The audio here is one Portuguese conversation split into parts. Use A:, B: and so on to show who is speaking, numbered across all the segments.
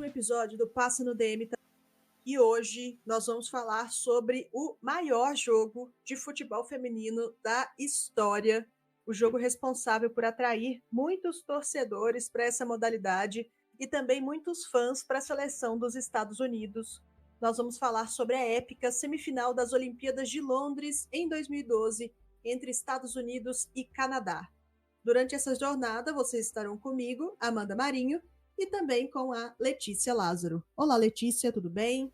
A: episódio do Passa no DM e hoje nós vamos falar sobre o maior jogo de futebol feminino da história, o jogo responsável por atrair muitos torcedores para essa modalidade e também muitos fãs para a seleção dos Estados Unidos. Nós vamos falar sobre a épica semifinal das Olimpíadas de Londres em 2012 entre Estados Unidos e Canadá. Durante essa jornada, vocês estarão comigo, Amanda Marinho, e também com a Letícia Lázaro. Olá, Letícia, tudo bem?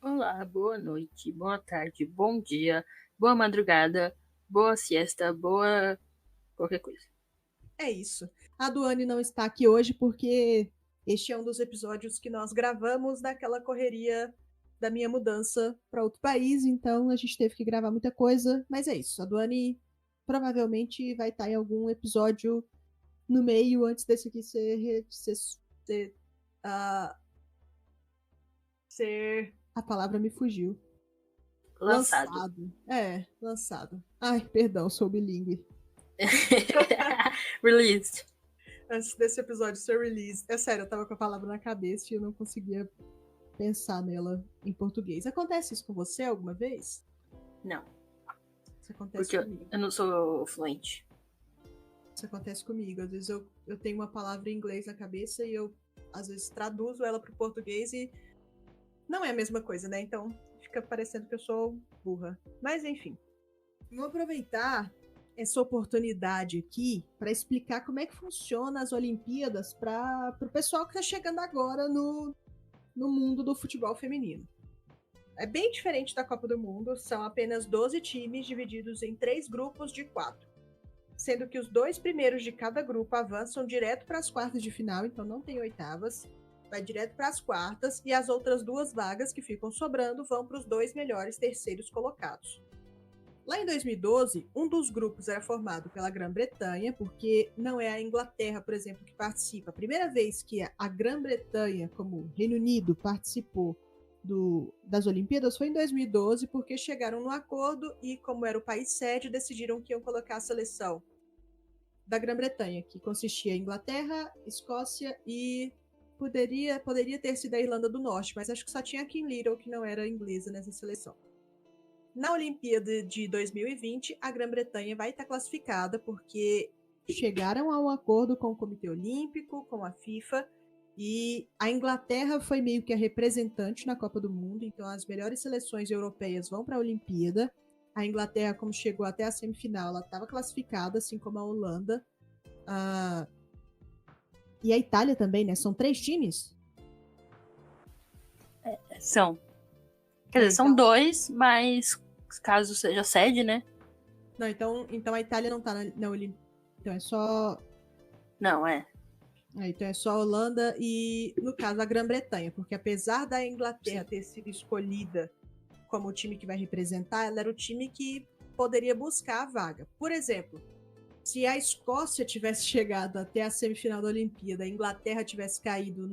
B: Olá, boa noite, boa tarde, bom dia, boa madrugada, boa siesta, boa qualquer coisa.
A: É isso. A Duane não está aqui hoje porque este é um dos episódios que nós gravamos daquela correria da minha mudança para outro país, então a gente teve que gravar muita coisa, mas é isso. A Duane provavelmente vai estar em algum episódio no meio antes desse aqui ser a palavra me fugiu.
B: Lançado.
A: Lançado. Ai, perdão, sou bilíngue.
B: Released.
A: Antes desse episódio ser released. É sério, eu tava com a palavra na cabeça e eu não conseguia pensar nela em português. Acontece isso com você alguma vez?
B: Não.
A: Isso acontece
B: porque
A: comigo.
B: Eu não sou fluente.
A: Isso acontece comigo. Às vezes eu tenho uma palavra em inglês na cabeça e eu, às vezes, traduzo ela pro português e não é a mesma coisa, né? Então fica parecendo que eu sou burra. Mas enfim. Vou aproveitar essa oportunidade aqui para explicar como é que funciona as Olimpíadas para o pessoal que está chegando agora no mundo do futebol feminino. É bem diferente da Copa do Mundo, são apenas 12 times divididos em 3 grupos de 4, sendo que os 2 primeiros de cada grupo avançam direto para as quartas de final, então não tem oitavas, vai direto para as quartas e as outras 2 vagas que ficam sobrando vão para os 2 melhores terceiros colocados. Lá em 2012, um dos grupos era formado pela Grã-Bretanha, porque não é a Inglaterra, por exemplo, que participa. A primeira vez que a Grã-Bretanha, como Reino Unido, participou das Olimpíadas foi em 2012, porque chegaram no acordo e, como era o país sede, decidiram que iam colocar a seleção da Grã-Bretanha, que consistia em Inglaterra, Escócia e poderia ter sido a Irlanda do Norte, mas acho que só tinha a Kim Little, que não era inglesa nessa seleção. Na Olimpíada de 2020, a Grã-Bretanha vai estar classificada porque chegaram a um acordo com o Comitê Olímpico, com a FIFA, e a Inglaterra foi meio que a representante na Copa do Mundo, então as melhores seleções europeias vão para a Olimpíada. A Inglaterra, como chegou até a semifinal, ela estava classificada, assim como a Holanda. E a Itália também, né? São 3 times?
B: São. Quer dizer, são 2, mas caso seja sede, né?
A: Não, então a Itália não tá na Olimpíada. Então é só...
B: Não,
A: Então é só a Holanda e, no caso, a Grã-Bretanha, porque apesar da Inglaterra ter sido escolhida como o time que vai representar, ela era o time que poderia buscar a vaga. Por exemplo, se a Escócia tivesse chegado até a semifinal da Olimpíada, a Inglaterra tivesse caído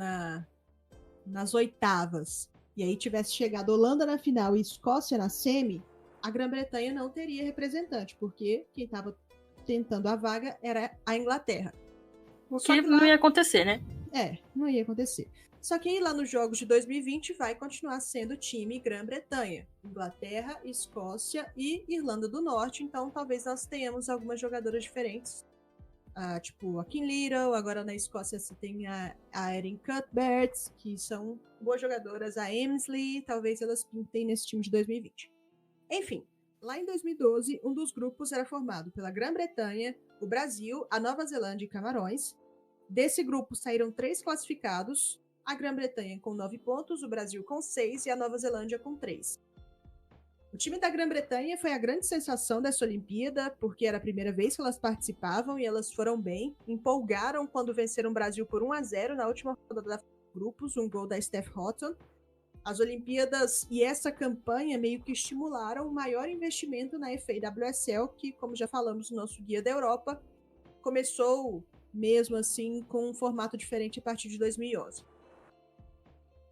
A: nas oitavas, e aí tivesse chegado a Holanda na final e Escócia na semi, a Grã-Bretanha não teria representante, porque quem estava tentando a vaga era a Inglaterra.
B: O que não ia acontecer, né?
A: Não ia acontecer. Só que aí lá nos Jogos de 2020 vai continuar sendo time Grã-Bretanha, Inglaterra, Escócia e Irlanda do Norte, então talvez nós tenhamos algumas jogadoras diferentes. Tipo a Kim Little, agora na Escócia você tem a Erin Cuthbert, que são boas jogadoras, a Emsley, talvez elas pintem nesse time de 2020. Enfim, lá em 2012, um dos grupos era formado pela Grã-Bretanha, o Brasil, a Nova Zelândia e Camarões. Desse grupo saíram 3 classificados, a Grã-Bretanha com 9 pontos, o Brasil com 6 e a Nova Zelândia com 3. O time da Grã-Bretanha foi a grande sensação dessa Olimpíada, porque era a primeira vez que elas participavam e elas foram bem, empolgaram quando venceram o Brasil por 1-0 na última rodada da grupos, um gol da Steph Houghton. As Olimpíadas e essa campanha meio que estimularam o maior investimento na FAWSL, que, como já falamos no nosso Guia da Europa, começou mesmo assim com um formato diferente a partir de 2011.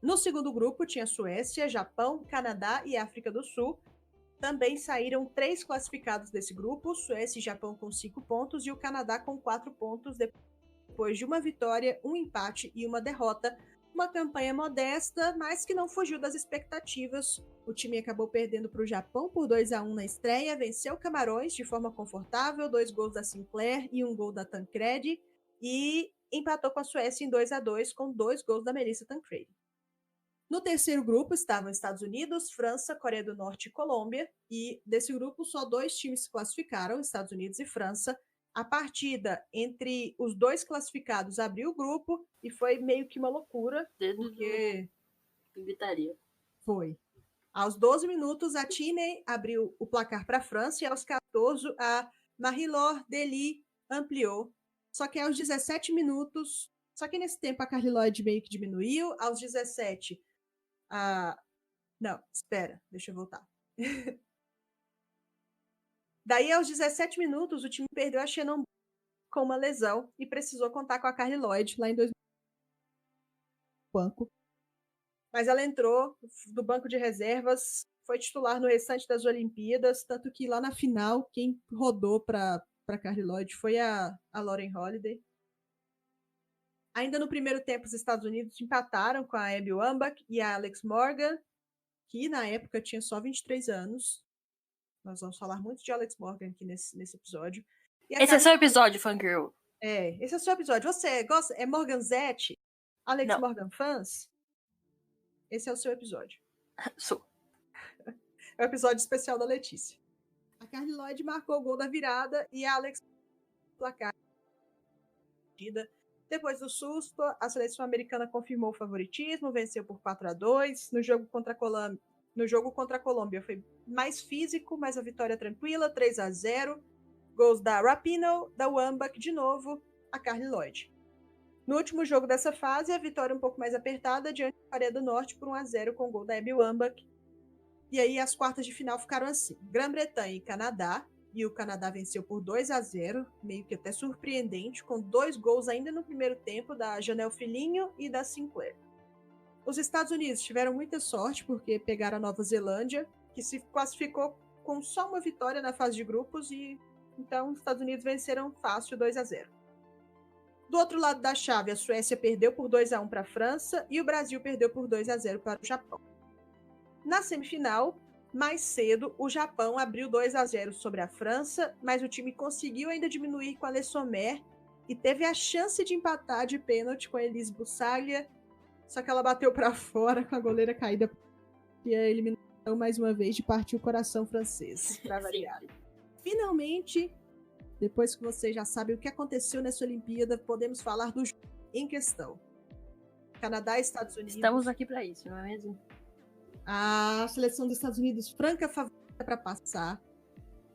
A: No segundo grupo tinha Suécia, Japão, Canadá e África do Sul. Também saíram 3 classificados desse grupo, Suécia e Japão com 5 pontos e o Canadá com 4 pontos, depois de uma vitória, um empate e uma derrota. Uma campanha modesta, mas que não fugiu das expectativas. O time acabou perdendo para o Japão por 2-1 na estreia, venceu Camarões de forma confortável, 2 gols da Sinclair e 1 gol da Tancredi, e empatou com a Suécia em 2-2 com 2 gols da Melissa Tancredi. No terceiro grupo estavam Estados Unidos, França, Coreia do Norte e Colômbia, e desse grupo só 2 times se classificaram, Estados Unidos e França. A partida entre os 2 classificados abriu o grupo e foi meio que uma loucura, porque
B: gritaria.
A: Foi. Aos 12 minutos, a Tiney abriu o placar para a França e aos 14, a Marie-Laure Delis ampliou. Só que aos 17 minutos, só que nesse tempo a Carli Lloyd meio que diminuiu. Aos 17, não, espera, deixa eu voltar. Daí, aos 17 minutos, o time perdeu a Shannon com uma lesão e precisou contar com a Carli Lloyd lá em 2000. Banco. Mas ela entrou do banco de reservas, foi titular no restante das Olimpíadas, tanto que lá na final, quem rodou para Carli Lloyd foi a Lauren Holiday. Ainda no primeiro tempo, os Estados Unidos empataram com a Abby Wambach e a Alex Morgan, que na época tinha só 23 anos. Nós vamos falar muito de Alex Morgan aqui nesse episódio.
B: Esse é seu episódio, Fangirl.
A: Esse é o seu episódio. Você gosta? É Morganzete? Alex
B: Não.
A: Morgan fãs? Esse é o seu episódio.
B: Sou.
A: É o episódio especial da Letícia. A Carli Lloyd marcou o gol da virada e a Alex placar. Depois do susto, a seleção americana confirmou o favoritismo, venceu por 4-2. No jogo contra a Colômbia foi mais físico, mas a vitória tranquila, 3-0. Gols da Rapinoe, da Wambach, de novo, a Carli Lloyd. No último jogo dessa fase, a vitória um pouco mais apertada diante da Coreia do Norte por 1-0 com o gol da Abby Wambach. E aí as quartas de final ficaram assim: Grã-Bretanha e Canadá, e o Canadá venceu por 2-0, meio que até surpreendente, com 2 gols ainda no primeiro tempo da Janelle Filhinho e da Sinclair. Os Estados Unidos tiveram muita sorte porque pegaram a Nova Zelândia, que se classificou com só uma vitória na fase de grupos, e então os Estados Unidos venceram fácil 2-0. Do outro lado da chave, a Suécia perdeu por 2-1 para a França e o Brasil perdeu por 2-0 para o Japão. Na semifinal, mais cedo, o Japão abriu 2-0 sobre a França, mas o time conseguiu ainda diminuir com a Le Sommer e teve a chance de empatar de pênalti com a Elise Bussaglia, só que ela bateu para fora com a goleira caída e a eliminação, mais uma vez, de partir o coração francês, para variar. Finalmente, depois que vocês já sabem o que aconteceu nessa Olimpíada, podemos falar do jogo em questão. Canadá e Estados Unidos.
B: Estamos aqui para isso, não é mesmo?
A: A seleção dos Estados Unidos, franca favorita para passar.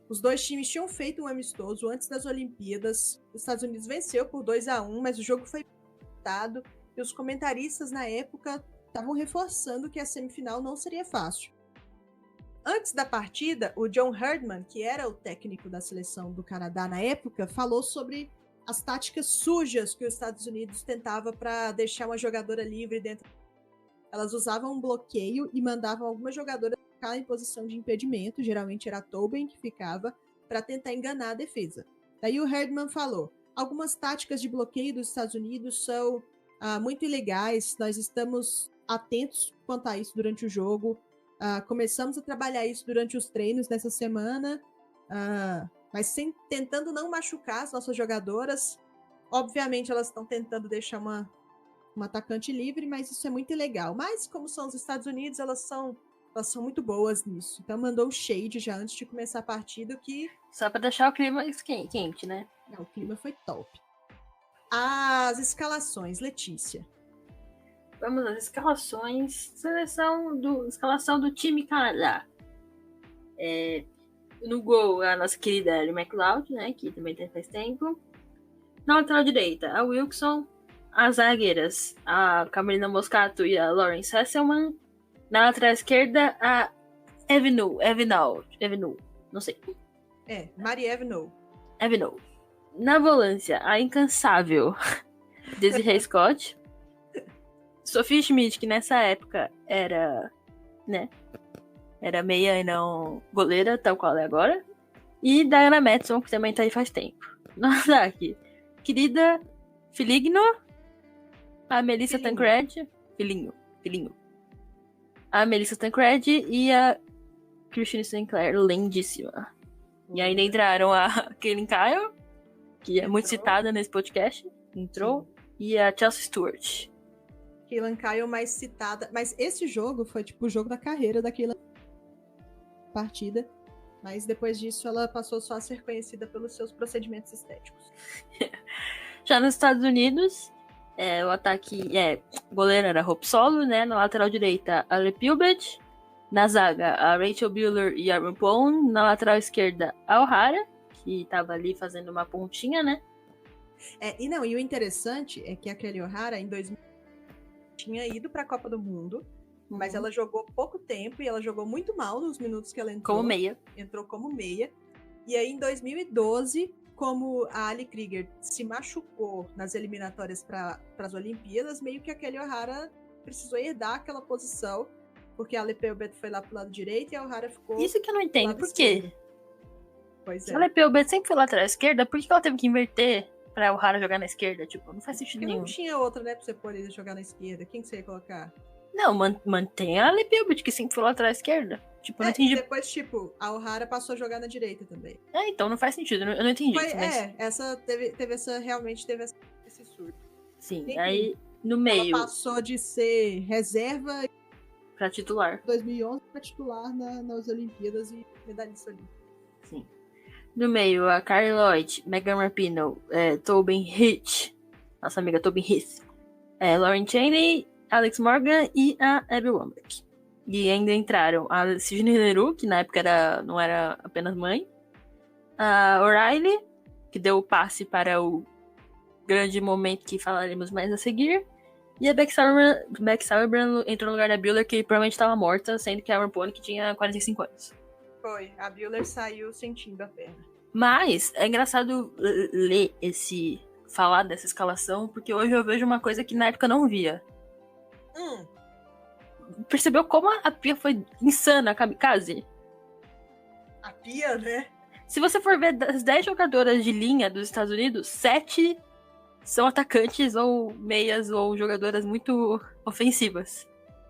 A: Os dois times tinham feito um amistoso antes das Olimpíadas. Os Estados Unidos venceu por 2-1, mas o jogo foi disputado e os comentaristas na época estavam reforçando que a semifinal não seria fácil. Antes da partida, o John Herdman, que era o técnico da seleção do Canadá na época, falou sobre as táticas sujas que os Estados Unidos tentava para deixar uma jogadora livre dentro. Elas usavam um bloqueio e mandavam algumas jogadoras ficar em posição de impedimento, geralmente era a Tobin que ficava, para tentar enganar a defesa. Daí o Herdman falou: algumas táticas de bloqueio dos Estados Unidos são muito ilegais, nós estamos atentos quanto a isso durante o jogo, começamos a trabalhar isso durante os treinos dessa semana, mas tentando não machucar as nossas jogadoras. Obviamente elas estão tentando deixar uma atacante livre, mas isso é muito ilegal. Mas como são os Estados Unidos, elas são muito boas nisso. Então mandou um shade já antes de começar a partida, que...
B: Só pra deixar o clima quente, né?
A: Não, o clima foi top. As escalações, Letícia.
B: Vamos às escalações. Escalação do time Canadá. No gol, a nossa querida Ellie McLeod, né? Que também tem faz tempo. Na lateral direita, a Wilson. As zagueiras, a Carolina Moscato e a Lawrence Hesselman. Na lateral esquerda, a Evinu, não sei.
A: Marie Evinu.
B: Na volância, a incansável Desiree Scott. Sophie Schmidt, que nessa época era, né, era meia e não goleira, tal qual é agora. E Diana Madsen, que também tá aí faz tempo. No ataque, querida Filigno. A Melissa Tancredi, Filhinho. A Melissa Tancredi e a Christine Sinclair, lindíssima. E ainda entraram a Kaylin Kyle, que é muito citada nesse podcast. Entrou. Sim. E a Chelsea Stewart.
A: Kaylin Kyle mais citada. Mas esse jogo foi tipo o jogo da carreira da Kaylin. Partida. Mas depois disso ela passou só a ser conhecida pelos seus procedimentos estéticos.
B: Já nos Estados Unidos, o ataque goleiro era Hope Solo, né? Na lateral direita, a Le Pilbert. Na zaga, a Rachel Bueller e a Aaron Pone. Na lateral esquerda, a O'Hara, que tava ali fazendo uma pontinha, né?
A: E o interessante é que a Kelly O'Hara, em 2000, tinha ido pra Copa do Mundo, mas ela jogou pouco tempo e ela jogou muito mal nos minutos que ela entrou.
B: Como meia.
A: Entrou como meia. E aí, em 2012, como a Ali Krieger se machucou nas eliminatórias para as Olimpíadas, meio que a Kelly O'Hara precisou herdar aquela posição, porque a Le Pilbert foi lá pro lado direito e a O'Hara ficou.
B: Isso que eu não entendo, por quê?
A: Pois é.
B: Se a Le Pilbert sempre foi lateral esquerda, por que ela teve que inverter pra O'Hara jogar na esquerda? Tipo, não faz sentido nenhum.
A: Não tinha outra, né, pra você poder jogar na esquerda. Quem que você ia colocar?
B: Não, mantém a Le Pilbert, que sempre foi lateral esquerda. Tipo, eu não entendi.
A: E depois, a O'Hara passou a jogar na direita também.
B: Então não faz sentido, eu não entendi.
A: Realmente teve esse surto.
B: Sim, enfim, aí no meio.
A: Ela passou de ser reserva
B: pra titular.
A: 2011 pra titular nas Olimpíadas e medalhista olímpica.
B: Sim. No meio, a Carly Lloyd, Megan Rapinoe, Tobin Hitch, nossa amiga Tobin Hitch, Lauren Chaney, Alex Morgan e a Abby Wambach. E ainda entraram a Sidney Leroux, que na época não era apenas mãe, a O'Reilly, que deu o passe para o grande momento que falaremos mais a seguir, e a Beck Sauerbrunn entrou no lugar da Bueller, que provavelmente estava morta, sendo que a Aaron Pone, que tinha 45 anos.
A: Foi, a Bueller saiu sentindo a perna.
B: Mas é engraçado falar dessa escalação, porque hoje eu vejo uma coisa que na época eu não via. Percebeu como a Pia foi insana, a kamikaze?
A: A Pia, né?
B: Se você for ver das 10 jogadoras de linha dos Estados Unidos, 7 são atacantes ou meias ou jogadoras muito ofensivas.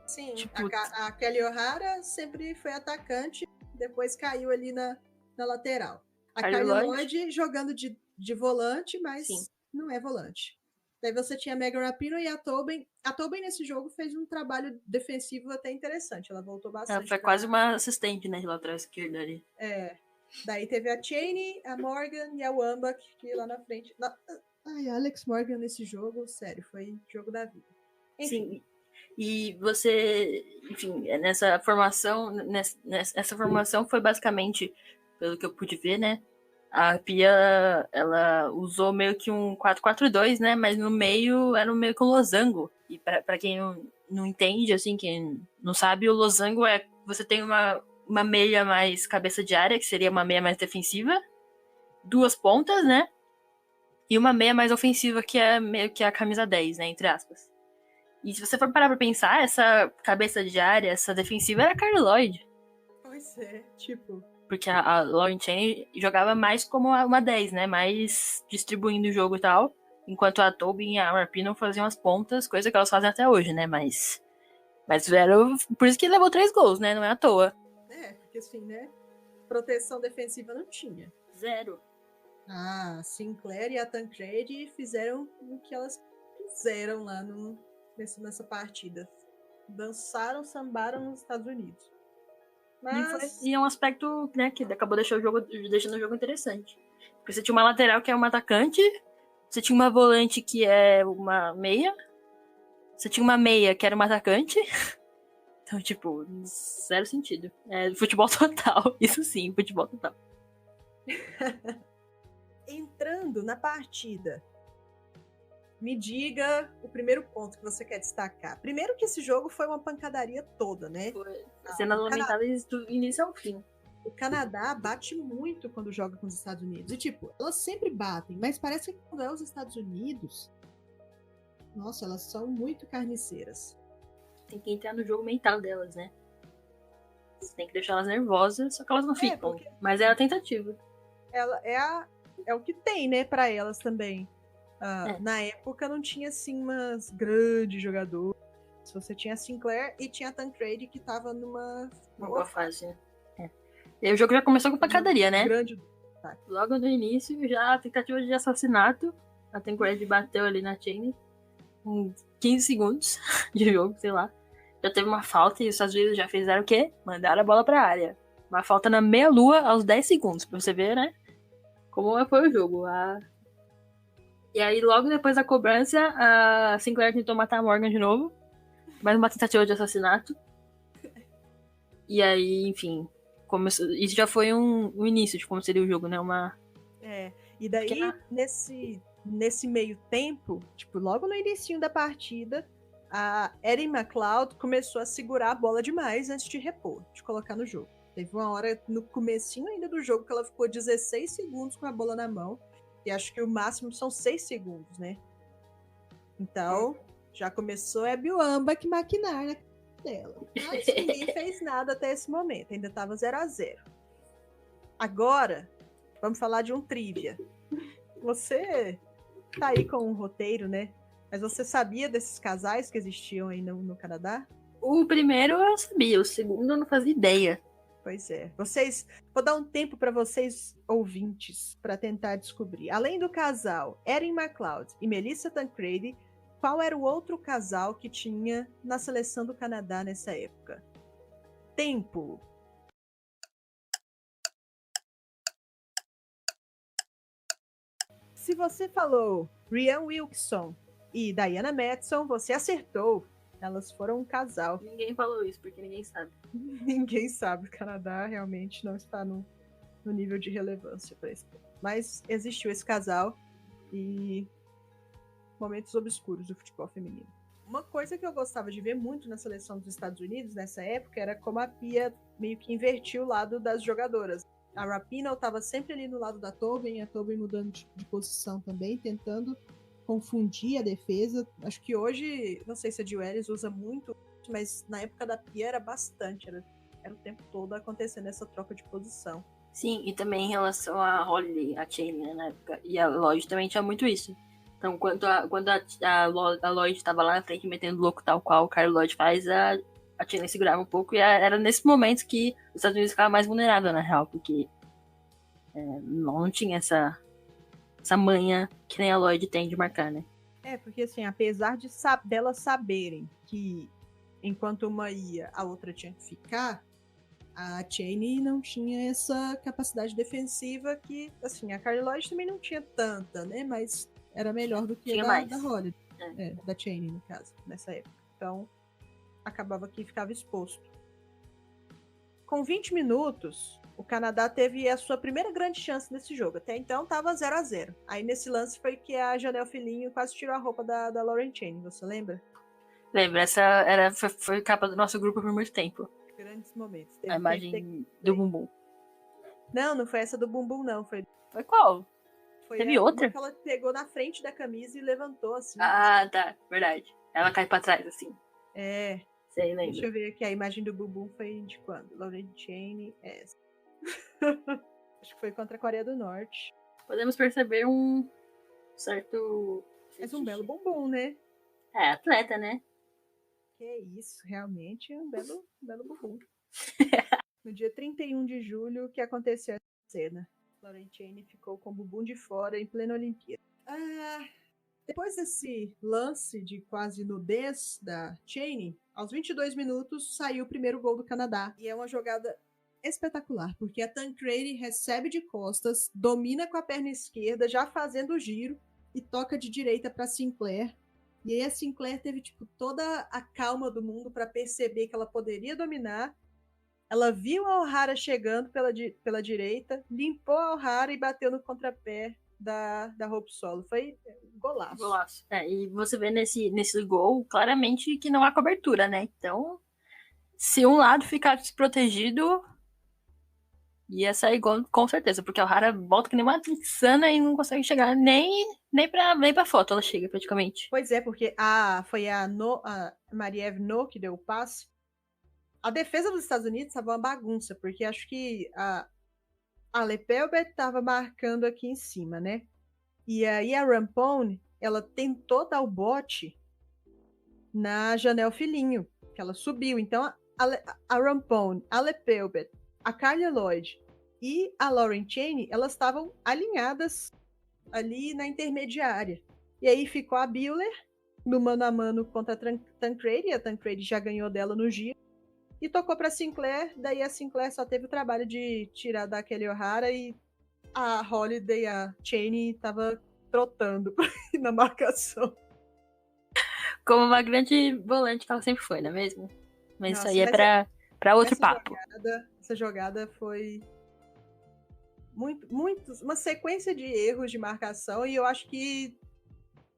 A: Sim, tipo, a Kelly O'Hara sempre foi atacante, depois caiu ali na lateral. A Carly Lloyd jogando de volante, mas sim, não é volante. Daí você tinha a Megan Rapinoe e a Tobin. A Tobin nesse jogo fez um trabalho defensivo até interessante. Ela voltou bastante.
B: Ela foi quase uma assistente, né, de lateral esquerda ali.
A: Daí teve a Chaney, a Morgan e a Wambach, que lá na frente... Ai, a Alex Morgan nesse jogo, sério, foi jogo da vida.
B: Enfim. Sim, e você... Enfim, nessa formação... Essa formação foi basicamente, pelo que eu pude ver, né? A Pia, ela usou meio que um 4-4-2, né? Mas no meio era meio que um losango. E pra quem não entende, assim, quem não sabe, o losango é... Você tem uma meia mais cabeça de área, que seria uma meia mais defensiva. 2 pontas, né? E uma meia mais ofensiva, que é meio que a camisa 10, né? Entre aspas. E se você for parar pra pensar, essa cabeça de área, essa defensiva, era a Carly Lloyd.
A: Pois é, tipo...
B: Porque a Lauren Chaney jogava mais como uma 10, né? Mais distribuindo o jogo e tal. Enquanto a Tobin e a Rapinoe faziam as pontas, coisa que elas fazem até hoje, né? Mas era... Por isso que levou 3 gols, né? Não é à toa.
A: Porque assim, né? Proteção defensiva não tinha.
B: 0.
A: A Sinclair e a Tancredi fizeram o que elas fizeram lá nessa partida. Dançaram, sambaram nos Estados Unidos. Mas...
B: E é um aspecto, né, que acabou deixando o jogo interessante. Porque você tinha uma lateral que é uma atacante, você tinha uma volante que é uma meia, você tinha uma meia que era uma atacante. Então, tipo, 0 sentido. É futebol total. Isso sim, futebol total.
A: Entrando na partida, me diga o primeiro ponto que você quer destacar. Primeiro que esse jogo foi uma pancadaria toda, né?
B: Foi. Cenas lamentáveis do início ao fim.
A: O Canadá bate muito quando joga com os Estados Unidos. E, tipo, elas sempre batem, mas parece que quando é os Estados Unidos, nossa, elas são muito carniceiras.
B: Tem que entrar no jogo mental delas, né? Você tem que deixar elas nervosas, só que elas não ficam. Porque... Mas é a tentativa.
A: Ela é o que tem, né, pra elas também. Na época não tinha, assim, umas grandes jogadoras. Se você tinha a Sinclair e tinha a Tancredi, que tava numa
B: boa fase. É. E o jogo já começou com pancadaria, né?
A: Grande.
B: Logo no início, já a tentativa de assassinato. A Tancredi bateu ali na Cheney com 15 segundos de jogo, sei lá. Já teve uma falta e os Estados Unidos já fizeram o quê? Mandaram a bola pra área. Uma falta na meia-lua aos 10 segundos, pra você ver, né? Como foi o jogo. E aí, logo depois da cobrança, a Sinclair tentou matar a Morgan de novo. Mais uma tentativa de assassinato. E aí, enfim, começou... isso já foi um início de como seria o jogo, né?
A: E daí, nesse meio tempo, tipo, logo no início da partida, a Erin McLeod começou a segurar a bola demais antes de repor, de colocar no jogo. Teve uma hora no comecinho ainda do jogo que ela ficou 16 segundos com a bola na mão. E acho que o máximo são 6 segundos, né? Então, já começou a Biuamba que maquinar na dela. Mas ninguém fez nada até esse momento. Ainda tava 0-0. Agora, vamos falar de um trivia. Você tá aí com um roteiro, né? Mas você sabia desses casais que existiam aí no Canadá?
B: O primeiro eu sabia, o segundo eu não fazia ideia.
A: Pois é. Vou dar um tempo para vocês, ouvintes, para tentar descobrir. Além do casal Erin McLeod e Melissa Tancredi, qual era o outro casal que tinha na seleção do Canadá nessa época? Tempo. Se você falou Rhian Wilkson e Diana Madson, você acertou. Elas foram um casal.
B: Ninguém falou isso, porque ninguém sabe.
A: Ninguém sabe. O Canadá realmente não está no nível de relevância para isso. Mas existiu esse casal e momentos obscuros do futebol feminino. Uma coisa que eu gostava de ver muito na seleção dos Estados Unidos nessa época era como a Pia meio que invertiu o lado das jogadoras. A Rapinoe estava sempre ali no lado da Tobin, a Tobin mudando de posição também, tentando confundir a defesa. Acho que hoje, não sei se a Jill Ellis usa muito, mas na época da Pia era bastante, era o tempo todo acontecendo essa troca de posição.
B: Sim, e também em relação a Holly, a Cheney, né, na época, e a Lloyd também tinha muito isso. Então, quando a Lloyd estava lá na frente metendo louco tal qual o Carl Lloyd faz, a Cheney segurava um pouco, e era nesse momento que os Estados Unidos ficavam mais vulneráveis, na real, porque não tinha essa manha que nem a Lloyd tem de marcar, né?
A: Porque assim, apesar delas saberem que enquanto uma ia, a outra tinha que ficar, a Cheney não tinha essa capacidade defensiva que, assim, a Carly Lloyd também não tinha tanta, né? Mas era melhor do que a da Holly. Da Cheney, no caso, nessa época. Então, acabava que ficava exposto. Com 20 minutos, o Canadá teve a sua primeira grande chance nesse jogo. Até então, estava 0-0. Aí, nesse lance, foi que a Janelle Filhinho quase tirou a roupa da Lauren Cheney. Você lembra?
B: Lembro, essa foi capa do nosso grupo por muito tempo.
A: Grandes momentos.
B: A imagem do bumbum.
A: Não foi essa do bumbum, não. Foi
B: qual?
A: Foi
B: Teve outra?
A: que ela pegou na frente da camisa e levantou, assim.
B: Ah, tá. Verdade. Ela cai pra trás, assim. Sei, lembro.
A: Deixa eu ver aqui. A imagem do bumbum foi de quando? Lauren Cheney, essa. Acho que foi contra a Coreia do Norte.
B: Podemos perceber um certo...
A: Mas um belo bumbum, né?
B: Atleta, né?
A: Que isso, realmente um belo bumbum. No dia 31 de julho, que aconteceu essa cena. Lauren Cheney ficou com o bumbum de fora em plena Olimpíada. Depois desse lance de quase nudez da Cheney, aos 22 minutos saiu o primeiro gol do Canadá. E é uma jogada espetacular, porque a Tancredi recebe de costas, domina com a perna esquerda, já fazendo o giro, e toca de direita para Sinclair. E aí a Sinclair teve toda a calma do mundo para perceber que ela poderia dominar. Ela viu a O'Hara chegando pela direita, limpou a O'Hara e bateu no contrapé da Hope Solo. Foi golaço.
B: E você vê nesse gol claramente que não há cobertura, né? Então, se um lado ficar desprotegido, ia sair gol com certeza, porque a O'Hara volta que nem uma insana e não consegue chegar nem pra foto, ela chega praticamente.
A: Pois é, porque foi a Marie-Ève No que deu o passe. A defesa dos Estados Unidos estava uma bagunça, porque acho que a Lepelbert estava marcando aqui em cima, né? E aí a Rampone, ela tentou dar o bote na Janelle Filhinho, que ela subiu. Então, a Rampone, a Lepelbet, a Carly Lloyd e a Lauren Cheney, elas estavam alinhadas ali na intermediária. E aí ficou a Buehler no mano a mano contra a Tancredi. A Tancredi já ganhou dela no giro. E tocou pra Sinclair. Daí a Sinclair só teve o trabalho de tirar da Kelly O'Hara e a Holiday, a Cheney, tava trotando na marcação.
B: Como uma grande volante que ela sempre foi, não é mesmo? Mas
A: Nossa,
B: isso aí é pra outro papo.
A: Essa jogada foi uma sequência de erros de marcação, e eu acho que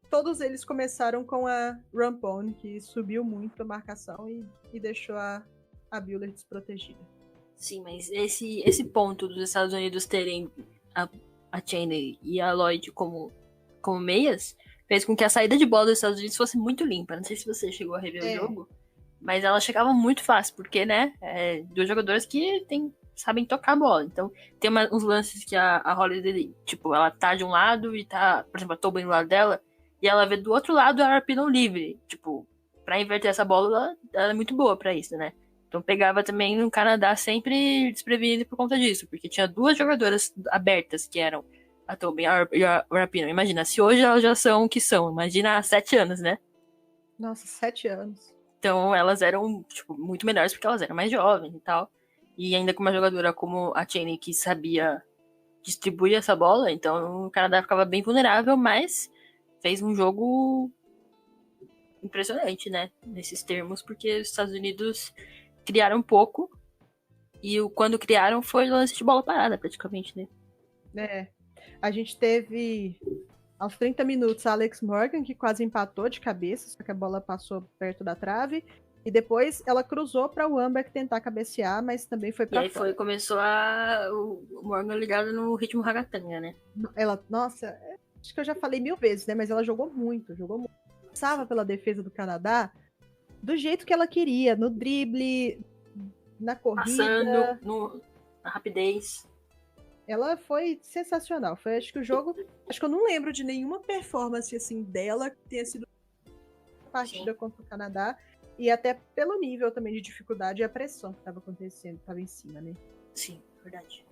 A: todos eles começaram com a Rampone, que subiu muito a marcação e deixou a Buehler desprotegida.
B: Sim, mas esse ponto dos Estados Unidos terem a Cheney e a Lloyd como meias fez com que a saída de bola dos Estados Unidos fosse muito limpa. Não sei se você chegou a rever o jogo, mas ela chegava muito fácil, porque, né, duas jogadoras que sabem tocar a bola. Então, tem uns lances que a Holiday, tipo, ela tá de um lado e tá, por exemplo, a Tobin do lado dela, e ela vê do outro lado a Rapinoe livre. Tipo, pra inverter essa bola, ela é muito boa pra isso, né? Então pegava também no Canadá sempre desprevenido por conta disso, porque tinha duas jogadoras abertas, que eram a Tobin e a Rapinoe. Imagina, se hoje elas já são o que são, imagina há 7 anos, né?
A: Nossa, 7 anos.
B: Então elas eram, tipo, muito melhores porque elas eram mais jovens e tal. E ainda com uma jogadora como a Cheney, que sabia distribuir essa bola, então o Canadá ficava bem vulnerável, mas fez um jogo impressionante, né? Nesses termos, porque os Estados Unidos criaram um pouco, e quando criaram foi lance de bola parada, praticamente, né?
A: A gente teve, aos 30 minutos, a Alex Morgan, que quase empatou de cabeça, só que a bola passou perto da trave, e depois ela cruzou para o Ambeck tentar cabecear, mas também foi para fora.
B: E aí começou o Morgan ligado no ritmo ragatanga, né?
A: Nossa, acho que eu já falei 1000 vezes, né? Mas ela jogou muito. Passava pela defesa do Canadá do jeito que ela queria, no drible, na corrida.
B: Passando, na rapidez.
A: Ela foi sensacional. Acho que eu não lembro de nenhuma performance assim dela que tenha sido partida contra o Canadá. E até pelo nível também de dificuldade e a pressão que estava acontecendo, estava em cima, né?
B: Sim, verdade.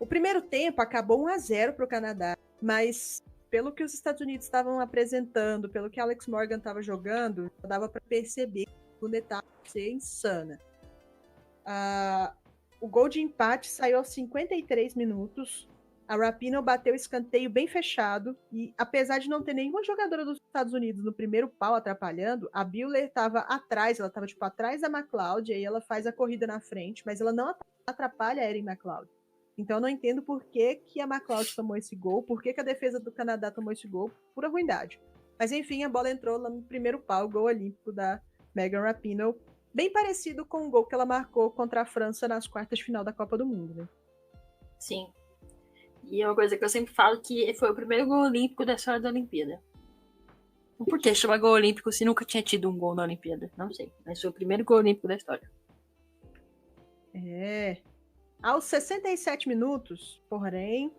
A: O primeiro tempo acabou 1-0 para o Canadá, mas pelo que os Estados Unidos estavam apresentando, pelo que Alex Morgan estava jogando, dava para perceber que a segunda etapa ia ser insana. O gol de empate saiu aos 53 minutos. A Rapinoe bateu o escanteio bem fechado e, apesar de não ter nenhuma jogadora dos Estados Unidos no primeiro pau atrapalhando, a Buehler estava atrás, ela estava tipo atrás da McLeod, e aí ela faz a corrida na frente, mas ela não atrapalha a Erin McLeod. Então eu não entendo por que a McLeod tomou esse gol, por que a defesa do Canadá tomou esse gol, pura ruindade. Mas enfim, a bola entrou lá no primeiro pau, gol olímpico da Megan Rapinoe, bem parecido com o gol que ela marcou contra a França nas quartas de final da Copa do Mundo, né?
B: Sim. E é uma coisa que eu sempre falo, que foi o primeiro gol olímpico da história da Olimpíada. Por que chama gol olímpico se nunca tinha tido um gol na Olimpíada? Não sei, mas foi o primeiro gol olímpico da história.
A: Aos 67 minutos, porém,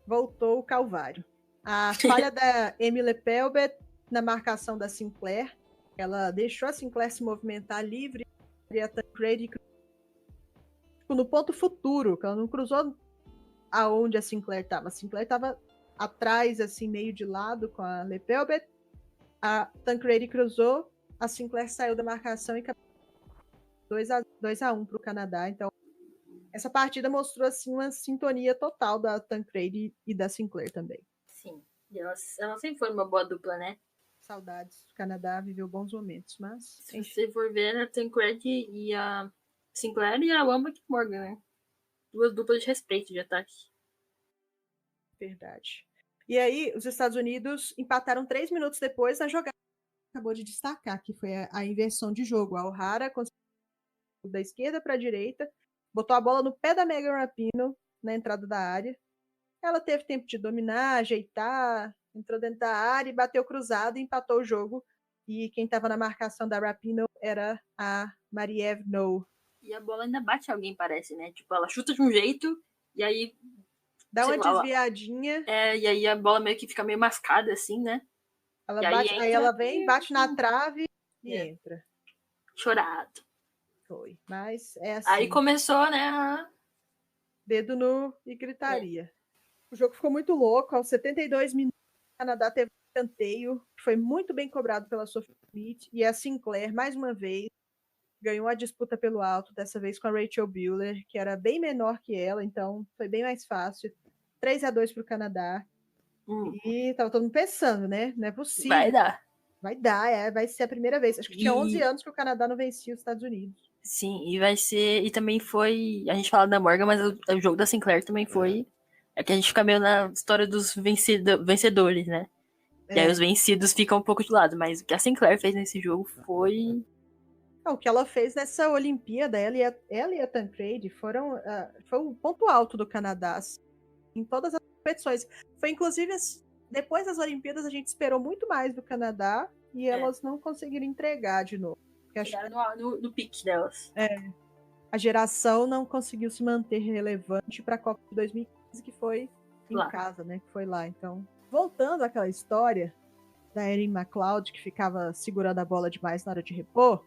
A: voltou o calvário. A falha da Emily Pelbet na marcação da Sinclair, ela deixou a Sinclair se movimentar livre, e a Tancredi no ponto futuro, que ela não cruzou aonde a Sinclair estava. A Sinclair estava atrás, assim, meio de lado com a Lepelbet. A Tancredi cruzou, a Sinclair saiu da marcação e acabou 2-1 para o Canadá. Então, essa partida mostrou assim uma sintonia total da Tancredi e da Sinclair também.
B: Sim, e ela sempre foi uma boa dupla, né?
A: Saudades. O Canadá viveu bons momentos, mas...
B: Se você for ver, a Tancredi e a Sinclair e a Wambach Morgan, né? Duas duplas de respeito de ataque.
A: Verdade. E aí, os Estados Unidos empataram 3 minutos depois na jogada que acabou de destacar, que foi a inversão de jogo. A O'Hara conseguiu da esquerda para a direita, botou a bola no pé da Megan Rapinoe na entrada da área. Ela teve tempo de dominar, ajeitar, entrou dentro da área e bateu cruzado e empatou o jogo. E quem estava na marcação da Rapinoe era a Marie-Ève Noe.
B: E a bola ainda bate alguém, parece, né? Tipo, ela chuta de um jeito e aí...
A: Dá uma desviadinha.
B: E aí a bola meio que fica meio mascada, assim, né?
A: Ela
B: E
A: bate, aí
B: entra
A: ela vem, bate na trave e
B: É.
A: entra.
B: chorado.
A: Foi. Mas é
B: Aí
A: assim,
B: começou, né?
A: dedo nu e gritaria. O jogo ficou muito louco. Aos 72 minutos, o Canadá teve um escanteio, que foi muito bem cobrado pela Sophie Smith. E a Sinclair, mais uma vez, ganhou a disputa pelo alto, dessa vez com a Rachel Buehler, que era bem menor que ela, então foi bem mais fácil. 3-2 para o Canadá. E tava todo mundo pensando, né? Não é possível.
B: Vai dar.
A: Vai dar, vai ser a primeira vez. Acho que tinha 11 anos que o Canadá não vencia os Estados Unidos.
B: Sim, e vai ser. E também foi. A gente fala da Morgan, mas o jogo da Sinclair também foi. É que a gente fica meio na história dos vencedores, né? E aí os vencidos ficam um pouco de lado, mas o que a Sinclair fez nesse jogo foi.
A: O que ela fez nessa Olimpíada, ela e a Tancredi foram. Foi o ponto alto do Canadá, assim, em todas as competições. Foi inclusive depois das Olimpíadas, a gente esperou muito mais do Canadá e elas não conseguiram entregar de novo.
B: Chegaram no pique delas.
A: A geração não conseguiu se manter relevante para a Copa de 2015, que foi em casa, né? Que foi lá. Então, voltando àquela história da Erin McLeod, que ficava segurando a bola demais na hora de repor,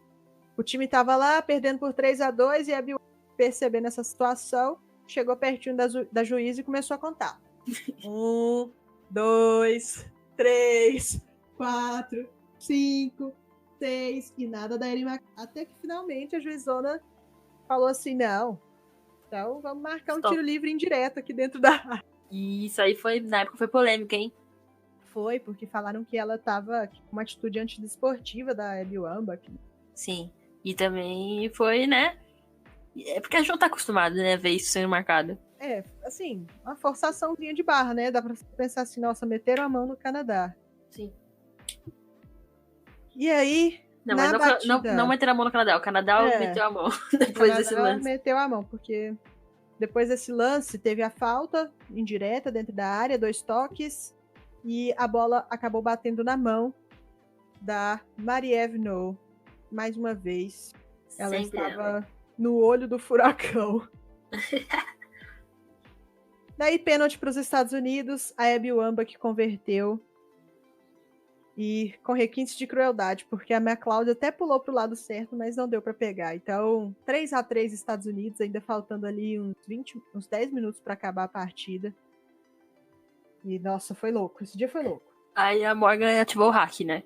A: o time estava lá perdendo por 3-2 e a Bill, percebendo essa situação, chegou pertinho da juíza e começou a contar. 1, 2, 3, 4, 5, 6 e nada da Erin McLeod. Até que finalmente a juizona falou assim, não, então vamos marcar um tiro livre indireto aqui dentro da área.
B: E isso aí foi, na época foi polêmica, hein?
A: Foi, porque falaram que ela tava com uma atitude antidesportiva da Abby Wambach.
B: Sim, e também foi, né? É porque a gente não tá acostumado, né, a ver isso sendo marcado.
A: Assim, uma forçaçãozinha de barra, né? Dá pra pensar assim, nossa, meteram a mão no Canadá.
B: Sim.
A: E aí,
B: não, mas não meteram a mão no Canadá. O Canadá meteu a mão depois desse lance.
A: Meteu a mão, porque depois desse lance teve a falta indireta dentro da área, 2 toques, e a bola acabou batendo na mão da Marie-Eve No. Mais uma vez, ela estava no olho do furacão. Daí, pênalti para os Estados Unidos, a Abby Wambach converteu. E com requintes de crueldade, porque a McLeod até pulou pro lado certo, mas não deu para pegar. Então, 3-3 Estados Unidos, ainda faltando ali uns 10 minutos para acabar a partida. E, nossa, foi louco. Esse dia foi louco.
B: Aí a Morgan ativou o hack, né?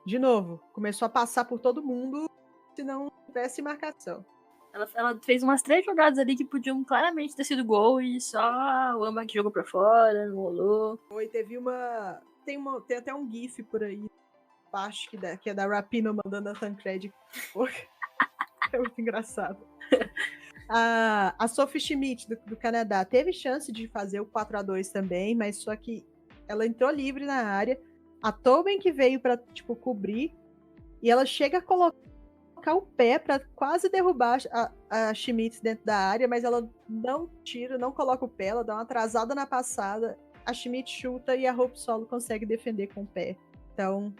A: De novo, começou a passar por todo mundo se não tivesse marcação.
B: Ela fez umas 3 jogadas ali que podiam claramente ter sido gol e só o Wambach jogou pra fora, não rolou.
A: Teve tem até um gif por aí, acho que é da Rapinoe mandando a Tancredi. É muito engraçado. A Sophie Schmidt, do Canadá, teve chance de fazer o 4-2 também, mas só que ela entrou livre na área. A Tobin que veio pra, cobrir, e ela chega a colocar o pé para quase derrubar a Schmidt dentro da área, mas ela não tira, não coloca o pé, ela dá uma atrasada na passada, a Schmidt chuta e a Hope Solo consegue defender com o pé. Então,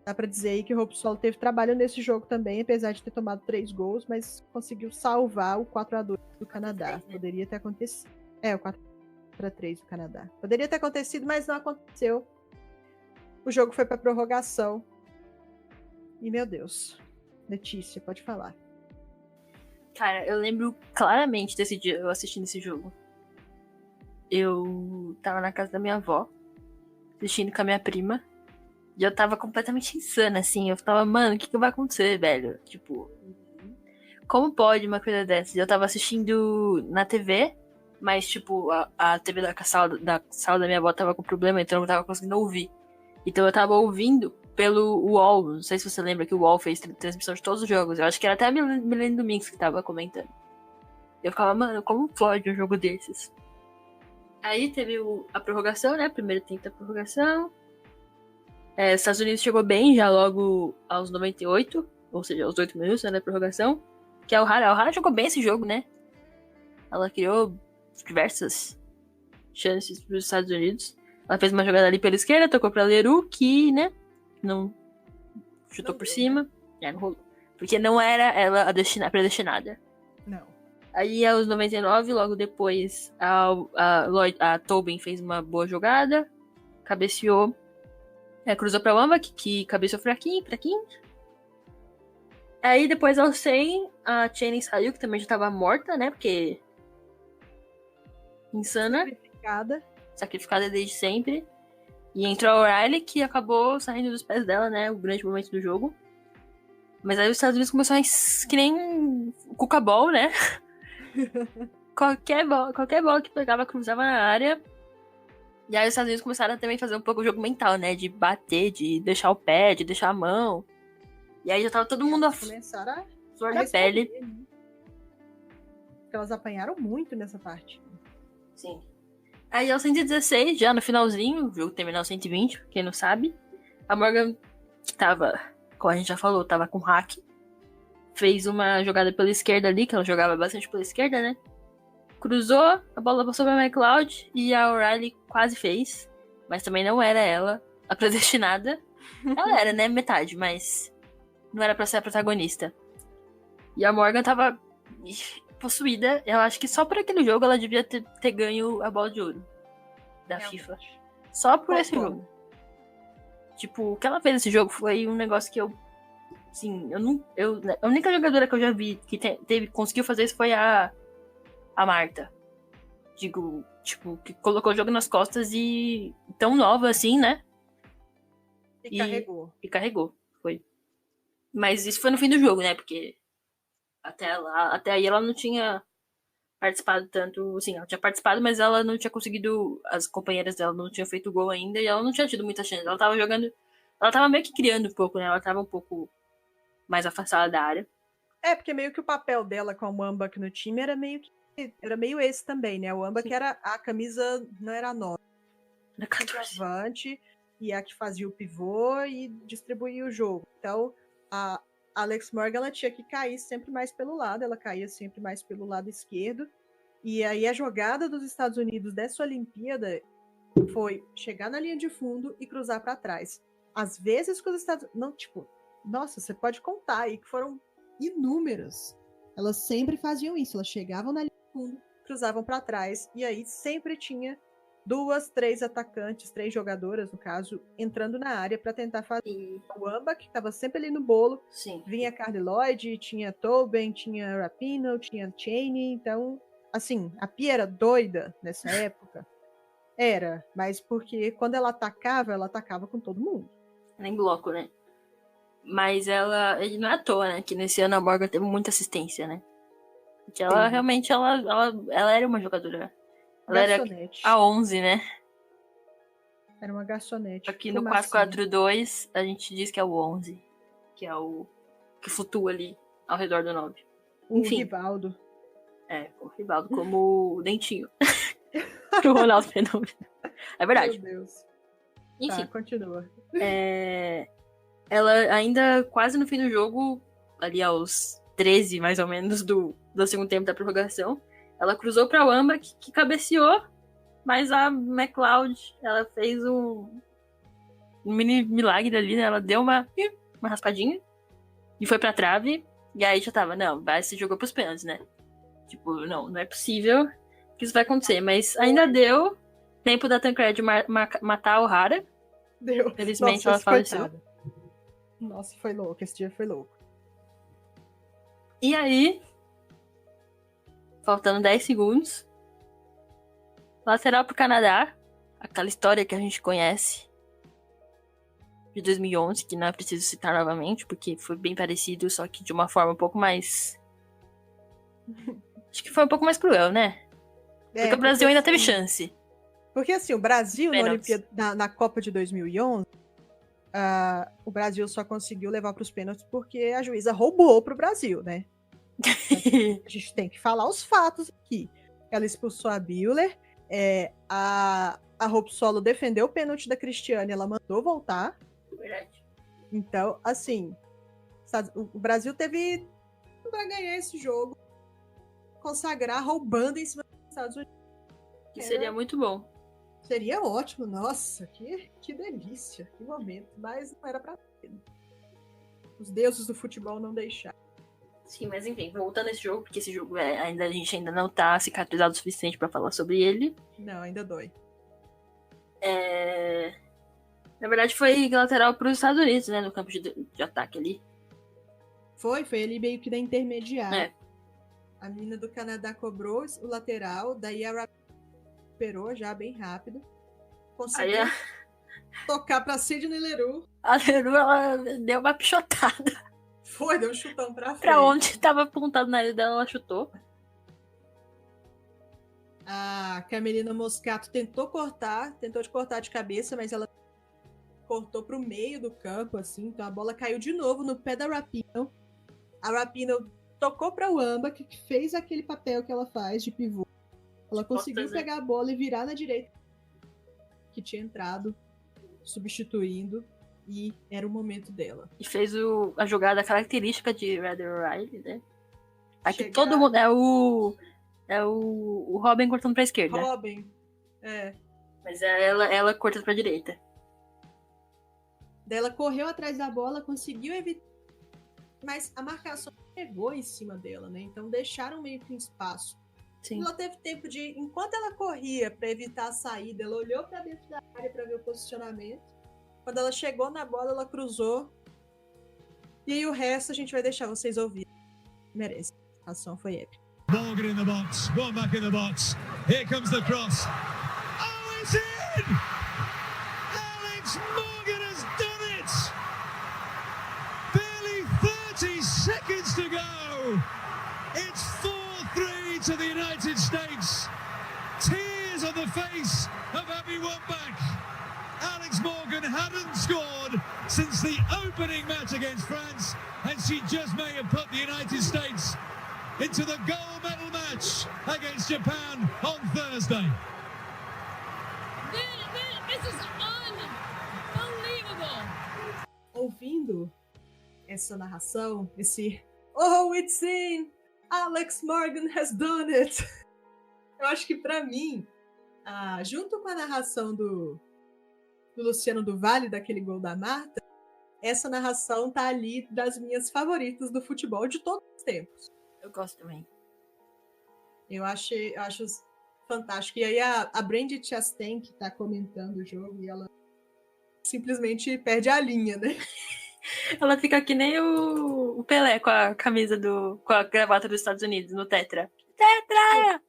A: dá para dizer aí que o Hope Solo teve trabalho nesse jogo também, apesar de ter tomado 3 gols, mas conseguiu salvar o 4-2 do Canadá. Poderia ter acontecido. O 4-3 do Canadá. Poderia ter acontecido, mas não aconteceu. O jogo foi para prorrogação. E, meu Deus. Letícia, pode falar.
B: Cara, eu lembro claramente desse dia, eu assistindo esse jogo. Eu tava na casa da minha avó, assistindo com a minha prima, e eu tava completamente insana, assim. Eu tava, mano, o que vai acontecer, velho? Tipo, como pode uma coisa dessa? Eu tava assistindo na TV, mas, tipo, a TV da sala da minha avó tava com problema, então eu não tava conseguindo ouvir. Então eu tava ouvindo pelo UOL, não sei se você lembra que o UOL fez transmissão de todos os jogos. Eu acho que era até a Milene Domingues que tava comentando. Eu ficava, mano, como pode um jogo desses? Aí teve a prorrogação, né? Primeiro tempo da prorrogação. Os Estados Unidos chegou bem já logo aos 98, ou seja, aos 8 minutos, né, da prorrogação. Que a O'Hara jogou bem esse jogo, né? Ela criou diversas chances pros Estados Unidos. Ela fez uma jogada ali pela esquerda, tocou pra Leroux, que, né, não chutou por cima. Não rolou. Porque não era ela a predestinada.
A: Não.
B: Aí, aos 99, logo depois, a Tobin fez uma boa jogada. cabeceou. Cruzou pra Wambach, que cabeceou fraquinho. Aí depois ao 100, a Channing saiu, que também já tava morta, né? Porque... insana. Sacrificada desde sempre. E entrou a O'Reilly, que acabou saindo dos pés dela, né? O grande momento do jogo. Mas aí os Estados Unidos começaram que nem cuca-ball, né? qualquer bola que pegava, cruzava na área. E aí os Estados Unidos começaram a também fazer um pouco o jogo mental, né? De bater, de deixar o pé, de deixar a mão. E aí já tava todo mundo
A: começaram a
B: flor da pele.
A: Porque elas apanharam muito nessa parte.
B: Sim. Aí aos 116, já no finalzinho, o jogo terminou aos 120, quem não sabe. A Morgan, que tava, como a gente já falou, tava com hack. Fez uma jogada pela esquerda ali, que ela jogava bastante pela esquerda, né? Cruzou, a bola passou pra McLeod e a O'Reilly quase fez. Mas também não era ela a predestinada. Ela era, né? Metade, mas não era pra ser a protagonista. E a Morgan tava possuída. Eu acho que só por aquele jogo ela devia ter ganho a bola de ouro da FIFA. Só por esse jogo. Tipo, o que ela fez nesse jogo foi um negócio que eu... Sim, a única jogadora que eu já vi que conseguiu fazer isso foi a Marta. Digo, tipo, que colocou o jogo nas costas e... tão nova assim, né? E carregou. Foi. Mas isso foi no fim do jogo, né? Porque até aí ela não tinha participado tanto... Assim, ela tinha participado, mas ela não tinha conseguido... As companheiras dela não tinham feito gol ainda e ela não tinha tido muita chance. Ela tava jogando... Ela tava meio que criando um pouco, né? Ela tava um pouco mais afastada da área.
A: Porque meio que o papel dela com a Wambach no time era meio esse também, né? O Wambach era a camisa, não era a 9.
B: Era 14.
A: E a que fazia o pivô e distribuía o jogo. Então, a Alex Morgan, ela tinha que cair sempre mais pelo lado, ela caía sempre mais pelo lado esquerdo. E aí a jogada dos Estados Unidos dessa Olimpíada foi chegar na linha de fundo e cruzar para trás. Às vezes que os Estados Unidos... Não, tipo... Nossa, você pode contar aí que foram inúmeras. Elas sempre faziam isso. Elas chegavam na linha de fundo, cruzavam para trás. E aí sempre tinha 2, 3 atacantes, 3 jogadoras, no caso, entrando na área para tentar fazer. O Wambach, que estava sempre ali no bolo.
B: Sim.
A: Vinha a Carly Lloyd, tinha Tobin, tinha Rapinoe, tinha Chaney. Então, assim, a Pia era doida nessa época. Era, mas porque quando ela atacava com todo mundo.
B: Em bloco, né? Mas ele não é à toa, né? Que nesse ano a Morgan teve muita assistência, né? Porque ela realmente, ela era uma jogadora. Ela
A: garçonete.
B: Era a 11, né?
A: Era uma garçonete.
B: Aqui no 4-4-2, a gente diz que é o 11. Que é o que flutua ali ao redor do 9. Enfim.
A: O Rivaldo.
B: O Rivaldo como o Dentinho. Pro Ronaldo Fenômeno. É verdade.
A: Meu Deus.
B: Enfim.
A: Tá, continua.
B: Ela ainda quase no fim do jogo, ali aos 13 mais ou menos do segundo tempo da prorrogação, ela cruzou pra Wambach, que cabeceou, mas a McLeod, ela fez um mini milagre ali, né? Ela deu uma raspadinha e foi pra trave, e aí já tava, esse jogo pros pênaltis, né? Tipo, não é possível que isso vai acontecer, mas ainda deu tempo da Tancred matar a O'Hara.
A: Deu.
B: Felizmente ela faleceu.
A: Nossa, foi louco. Esse dia foi louco.
B: E aí, faltando 10 segundos, lateral pro Canadá. Aquela história que a gente conhece de 2011, que não é preciso citar novamente, porque foi bem parecido, só que de uma forma um pouco mais... Acho que foi um pouco mais cruel, né? Porque o Brasil ainda teve chance.
A: Porque assim, o Brasil na Copa de 2011... o Brasil só conseguiu levar para os pênaltis porque a juíza roubou pro Brasil, né? A gente tem que falar os fatos aqui. Ela expulsou a Bühler, a Hope Solo defendeu o pênalti da Cristiane, ela mandou voltar.
B: Verdade.
A: Então, assim, o Brasil teve para ganhar esse jogo, consagrar roubando em cima dos Estados Unidos.
B: Que seria muito bom.
A: Seria ótimo, nossa, que delícia, que momento, mas não era pra ter. Os deuses do futebol não deixaram.
B: Sim, mas enfim, voltando a esse jogo, porque esse jogo a gente ainda não tá cicatrizado o suficiente pra falar sobre ele.
A: Não, ainda dói.
B: Na verdade, foi lateral para os Estados Unidos, né? No campo de ataque ali.
A: Foi ali meio que da intermediária.
B: É.
A: A menina do Canadá cobrou o lateral, daí a Rapinoe recuperou já bem rápido. Conseguiu tocar pra Sydney Leroux.
B: A Leroux, ela deu uma pichotada.
A: Foi, deu um chutão pra frente.
B: Pra onde tava apontado na área dela, ela chutou.
A: A Carmelina Moscato tentou de cortar de cabeça, mas ela cortou pro meio do campo, assim, então a bola caiu de novo no pé da Rapinoe. A Rapinoe tocou pra Wamba, que fez aquele papel que ela faz de pivô. Ela conseguiu pegar a bola e virar na direita, que tinha entrado, substituindo, e era o momento dela.
B: E fez a jogada característica de Rather Riley, né? Aqui todo mundo é o Robin cortando pra esquerda.
A: Robin, é.
B: Mas ela corta pra direita.
A: Daí ela correu atrás da bola, conseguiu evitar, mas a marcação pegou em cima dela, né? Então deixaram meio que um espaço. Sim. Ela teve tempo de, enquanto ela corria para evitar a saída, ela olhou para dentro da área para ver o posicionamento. Quando ela chegou na bola, ela cruzou. E aí o resto a gente vai deixar vocês ouvirem. Merece. A ação foi épica.
C: Morgan in the box, one back in the box. Here comes the cross. Oh, it's in! Alex Morgan has done it! Barely 30 seconds to go. It's 4-3 to the United States. Tears on the face of Abby Wambach. Alex Morgan hadn't scored since the opening match against France, and she just may have put the United States into the gold medal match against Japan on Thursday.
D: This is unbelievable.
A: Ouvindo essa narração, esse "Oh, it's in! Alex Morgan has done it!" Eu acho que pra mim, junto com a narração do Luciano do Vale, daquele gol da Marta, essa narração tá ali das minhas favoritas do futebol de todos os tempos.
B: Eu gosto também.
A: Eu acho fantástico. E aí a Brandy Chastain, que tá comentando o jogo, e ela simplesmente perde a linha, né?
B: Ela fica que nem o Pelé com a camisa com a gravata dos Estados Unidos no Tetra. Tetra!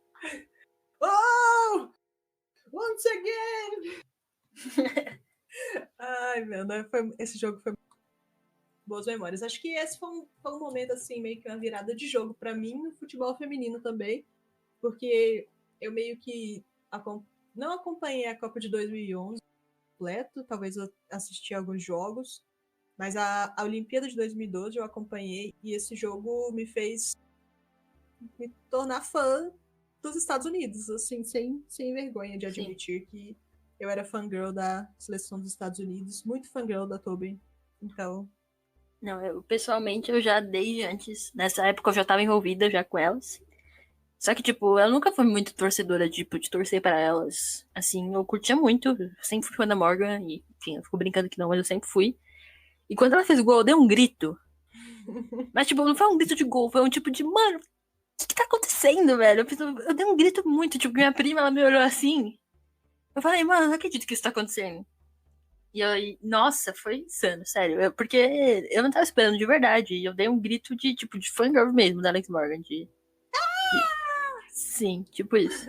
A: Oh! Once again! Ai, meu Deus, esse jogo foi boas memórias. Acho que esse foi um momento, assim, meio que uma virada de jogo pra mim no futebol feminino também, porque eu meio que não acompanhei a Copa de 2011 completo, talvez eu assisti alguns jogos, mas a Olimpíada de 2012 eu acompanhei, e esse jogo me fez me tornar fã dos Estados Unidos, assim, sem vergonha de admitir Sim. que eu era fangirl da seleção dos Estados Unidos, muito fangirl da Tobin, então...
B: Não, pessoalmente, eu já desde antes, nessa época eu já tava envolvida já com elas. Só que, tipo, eu nunca fui muito torcedora, tipo, de torcer pra elas. Assim, eu curtia muito, eu sempre fui fã da Morgan, e, enfim, eu fico brincando que não, mas eu sempre fui. E quando ela fez o gol, eu dei um grito. Mas, tipo, não foi um grito de gol, foi um tipo de, mano, o que tá acontecendo, velho? Eu dei um grito muito, tipo, minha prima, ela me olhou assim. Eu falei, mano, não acredito que isso tá acontecendo. E aí, nossa, foi insano, sério. Porque eu não tava esperando de verdade. E eu dei um grito de, tipo, de fangirl mesmo da Alex Morgan. Sim, tipo isso.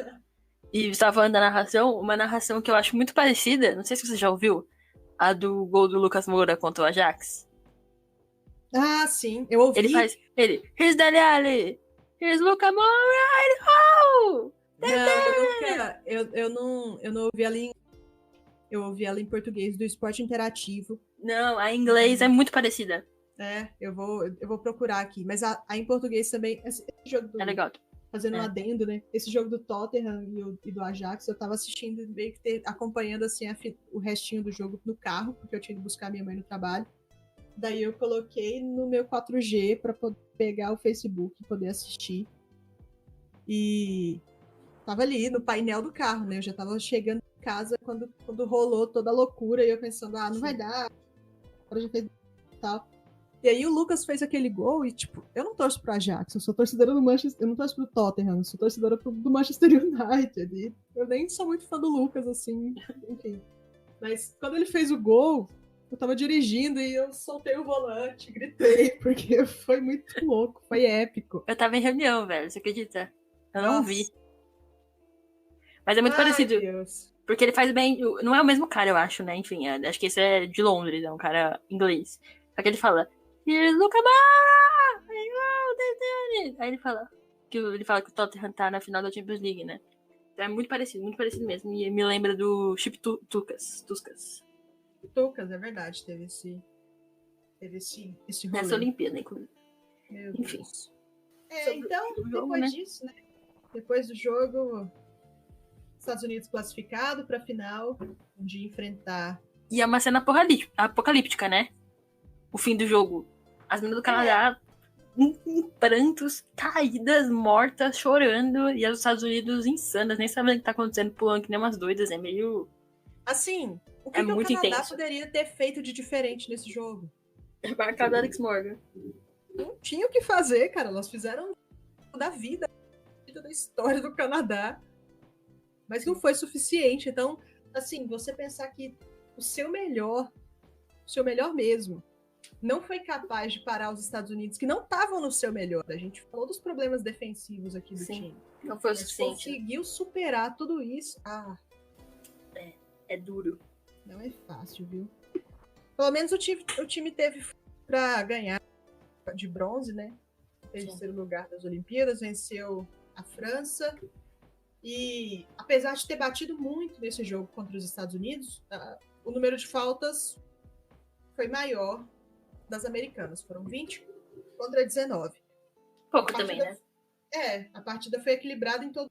B: E você tava falando da narração, uma narração que eu acho muito parecida, não sei se você já ouviu, a do gol do Lucas Moura contra o Ajax.
A: Ah, sim, eu ouvi.
B: Ele faz, here's Dele Alli, here's Lucas Moura,
A: Não, eu não ouvi ela eu ouvi ela em português do Esporte Interativo.
B: Não, a em inglês é muito parecida.
A: É, eu vou procurar aqui. Mas a em português também, esse jogo do...
B: É legal.
A: Fazendo um adendo, né? Esse jogo do Tottenham e do Ajax, eu tava assistindo, meio que acompanhando assim, o restinho do jogo no carro, porque eu tinha que buscar minha mãe no trabalho. Daí eu coloquei no meu 4G pra poder pegar o Facebook e poder assistir. E tava ali no painel do carro, né? Eu já tava chegando em casa quando rolou toda a loucura e eu pensando, não vai dar. Agora já fez tal. E aí o Lucas fez aquele gol e, tipo, eu não torço pro Ajax, eu sou torcedora do Manchester, eu não torço pro Tottenham, eu sou torcedora do Manchester United. E eu nem sou muito fã do Lucas, assim, enfim. Mas quando ele fez o gol, eu tava dirigindo e eu soltei o volante, gritei, porque foi muito louco, foi épico.
B: Eu tava em reunião, velho, você acredita? Eu não
A: Nossa.
B: vi. Mas é muito parecido.
A: Deus.
B: Porque ele faz bem. Não é o mesmo cara, eu acho, né? Enfim, acho que esse é de Londres, é um cara inglês. Só que ele fala. Look Aí ele fala. Que o Tottenham tá na final da Champions League, né? Então é muito parecido mesmo. E me lembra do Chip Tucas.
A: Tucas, é verdade, teve esse rolê.
B: Nessa Olimpíada, inclusive.
A: Meu
B: Enfim.
A: Deus.
B: Sobre
A: Então,
B: o jogo,
A: depois
B: né?
A: disso, né? Depois do jogo, Estados Unidos classificado pra final, de enfrentar.
B: E é uma cena apocalíptica, né? O fim do jogo. As meninas do Canadá em prantos, caídas, mortas, chorando. E os Estados Unidos insanas, nem sabendo o que tá acontecendo, pulando que nem umas doidas. É meio...
A: Assim, o que,
B: É
A: que o
B: muito
A: Canadá
B: intenso.
A: poderia ter feito de diferente nesse jogo?
B: Marcado Alex Morgan.
A: Não tinha o que fazer, cara. Elas fizeram da vida da história do Canadá. Mas não foi suficiente. Então, assim, você pensar que o seu melhor mesmo, não foi capaz de parar os Estados Unidos, que não estavam no seu melhor. A gente falou dos problemas defensivos aqui do time.
B: Não foi o
A: Mas
B: suficiente.
A: conseguiu superar tudo isso.
B: É duro.
A: Não é fácil, viu? Pelo menos o time teve para ganhar de bronze, né? Terceiro lugar das Olimpíadas, venceu a França. E apesar de ter batido muito nesse jogo contra os Estados Unidos, o número de faltas foi maior das americanas. Foram 20 contra 19.
B: Pouco também, né?
A: A partida foi equilibrada em todo.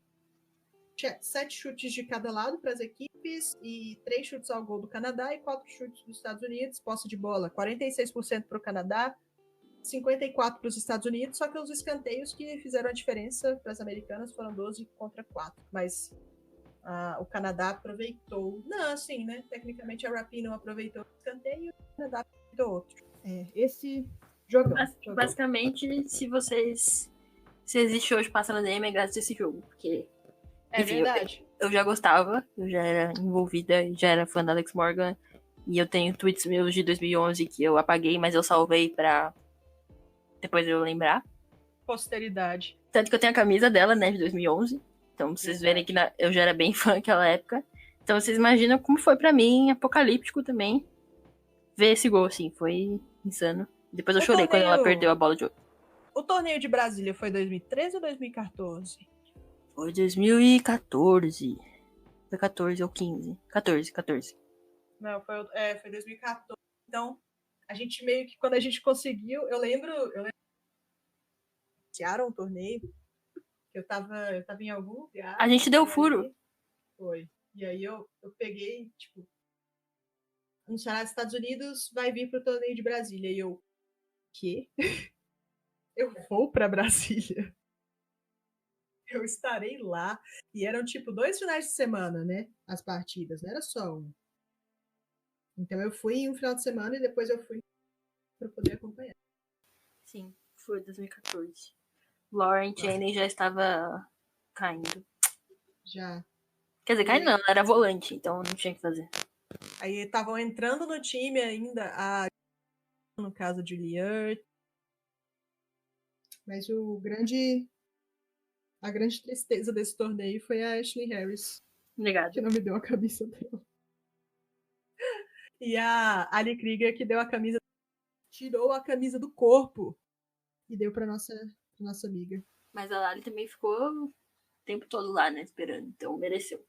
A: 7 chutes de cada lado para as equipes e 3 chutes ao gol do Canadá e 4 chutes dos Estados Unidos. Posse de bola, 46% para o Canadá, 54% para os Estados Unidos, só que os escanteios que fizeram a diferença para as americanas foram 12 contra 4. Mas o Canadá aproveitou. Não, assim, né? Tecnicamente a Rapinoe não aproveitou o escanteio e o Canadá aproveitou outro. Esse jogão.
B: Basicamente, se existe hoje passando DM, é graças a esse jogo. Porque, enfim,
A: verdade.
B: Eu já gostava, eu já era envolvida, já era fã da Alex Morgan. E eu tenho tweets meus de 2011 que eu apaguei, mas eu salvei pra depois eu lembrar.
A: Posteridade.
B: Tanto que eu tenho a camisa dela, né, de 2011. Então, pra vocês verem que eu já era bem fã naquela época. Então, vocês imaginam como foi pra mim, apocalíptico também, ver esse gol, assim. Foi insano. Depois eu chorei quando ela perdeu a bola de ouro.
A: O torneio de Brasília foi 2013 ou 2014?
B: Foi 2014. Foi 14 ou 15. 14.
A: Não, foi 2014. Então, a gente meio que, quando a gente conseguiu, eu lembro iniciaram o torneio, eu tava em algum lugar.
B: A gente deu furo.
A: Foi. E aí eu peguei, tipo, anunciaram os Estados Unidos vai vir pro torneio de Brasília. E eu, quê? Eu vou pra Brasília. Eu estarei lá. E eram, tipo, 2 finais de semana, né? As partidas, não era só um. Então eu fui um final de semana e depois eu fui para poder acompanhar.
B: Sim, foi 2014. Lauren Chaney já estava caindo.
A: Já.
B: Quer dizer, caindo não, ela era volante, então não tinha o que fazer.
A: Aí estavam entrando no time ainda, no caso de Juilliard. Mas a grande tristeza desse torneio foi a Ashley Harris.
B: Obrigada.
A: Que não me deu a camisa dela. E a Ali Krieger que deu a camisa, tirou a camisa do corpo e deu pra nossa amiga.
B: Mas a Ali também ficou o tempo todo lá, né, esperando. Então mereceu.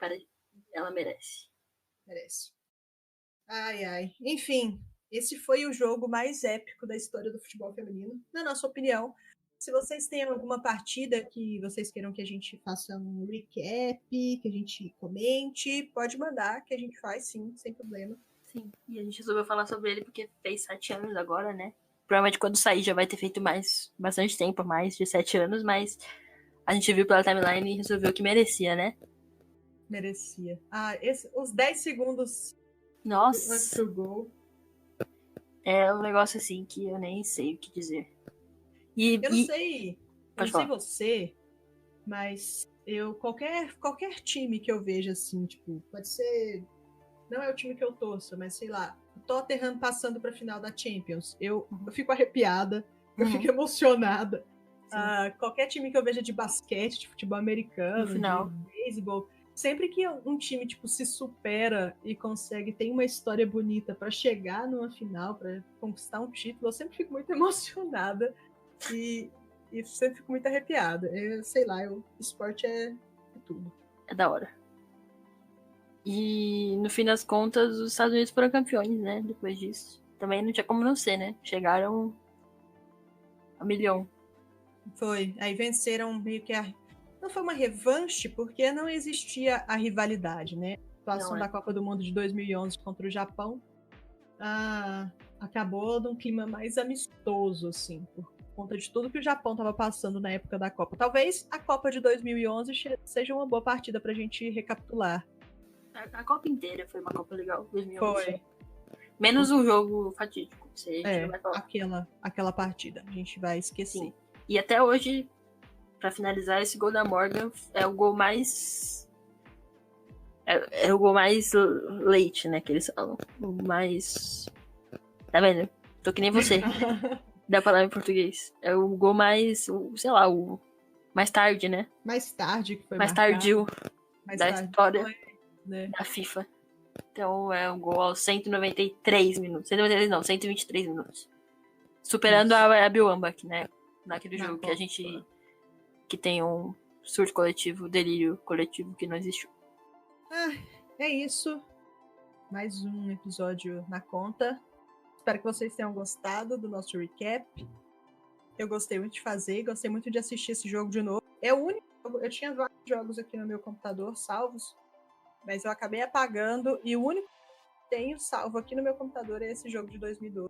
B: Ela merece.
A: Merece. Ai. Enfim, esse foi o jogo mais épico da história do futebol feminino, na nossa opinião. Se vocês têm alguma partida que vocês queiram que a gente faça um recap, que a gente comente, pode mandar, que a gente faz sim, sem problema.
B: Sim, e a gente resolveu falar sobre ele porque fez 7 anos agora, né? Provavelmente quando sair já vai ter feito bastante tempo, mais de 7 anos, mas a gente viu pela timeline e resolveu que merecia, né?
A: Merecia. Os 10 segundos
B: Nossa,
A: antes do gol.
B: É um negócio assim que eu nem sei o que dizer. Eu
A: não sei você, mas qualquer time que eu veja assim, tipo, pode ser não é o time que eu torço, mas sei lá, o Tottenham passando pra final da Champions, eu fico arrepiada, eu fico emocionada. Qualquer time que eu veja de basquete, de futebol americano, de beisebol, sempre que um time tipo se supera e consegue, tem uma história bonita pra chegar numa final, pra conquistar um título, eu sempre fico muito emocionada e sempre fico muito arrepiada. Sei lá, esporte é tudo.
B: É da hora. E no fim das contas, os Estados Unidos foram campeões, né? Depois disso. Também não tinha como não ser, né? Chegaram a milhão.
A: Foi. Aí venceram meio que não foi uma revanche, porque não existia a rivalidade, né? A situação da Copa do Mundo de 2011 contra o Japão acabou num clima mais amistoso, assim, por conta de tudo que o Japão estava passando na época da Copa. Talvez a Copa de 2011 seja uma boa partida pra gente recapitular.
B: A Copa inteira foi uma Copa legal, 2011.
A: Foi.
B: Menos um jogo fatídico. Você não vai falar.
A: Aquela partida. A gente vai esquecer. Sim.
B: E até hoje, pra finalizar, esse gol da Morgan é o gol mais... É o gol mais late, né, que eles falam. O mais... Tá vendo? Tô que nem você. Dá pra falar em português. É o gol mais, sei lá, o mais tarde, né?
A: Mais tarde que foi
B: mais
A: marcado.
B: Tardio
A: mais
B: da
A: tarde
B: história
A: foi, né?
B: da FIFA. Então é um gol aos 193 minutos. 193 não, 123 minutos. Superando a Biwambak, né? Naquele jogo que a gente... Que tem um surto coletivo, delírio coletivo que não existiu.
A: É isso. Mais um episódio na conta. Espero que vocês tenham gostado do nosso recap. Eu gostei muito de fazer, gostei muito de assistir esse jogo de novo. É o único jogo, eu tinha vários jogos aqui no meu computador salvos, mas eu acabei apagando e o único que tenho salvo aqui no meu computador é esse jogo de 2012.